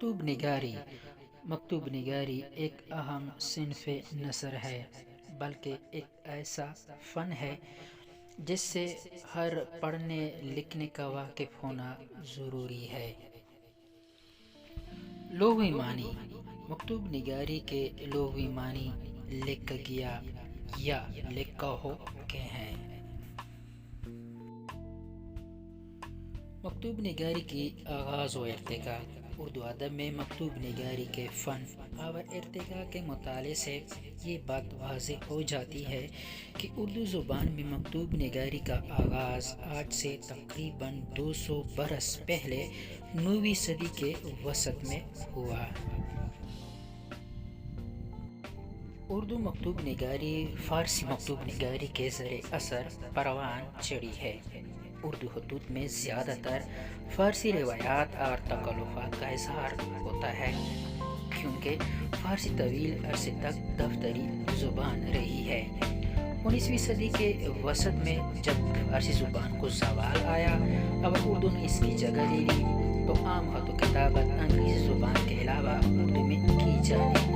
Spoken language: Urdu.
مکتوب نگاری ایک اہم صنف نثر ہے، بلکہ ایک ایسا فن ہے جس سے ہر پڑھنے لکھنے کا واقف ہونا ضروری ہے۔ لغوی معنی: مکتوب نگاری کے لغوی معنی لکھا گیا یا لکھا ہو کے ہیں۔ مکتوب نگاری کی آغاز و ارتقاء: اردو ادب میں مکتوب نگاری کے فن اور ارتقاء کے مطالعے سے یہ بات واضح ہو جاتی ہے کہ اردو زبان میں مکتوب نگاری کا آغاز آج سے تقریباً 200 برس پہلے 9ویں صدی کے وسط میں ہوا۔ اردو مکتوب نگاری فارسی مکتوب نگاری کے زیر اثر پروان چڑھی ہے۔ اردو خطوط میں زیادہ تر فارسی روایات اور تکلفات کا اظہار ہوتا ہے، کیونکہ فارسی طویل عرصے تک دفتری زبان رہی ہے۔ 19ویں صدی کے وسط میں جب فارسی زبان کو زوال آیا اور اردو نے اس کی جگہ لے لی، تو عام خط و کتابت انگریزی زبان کے علاوہ اردو میں کی جانے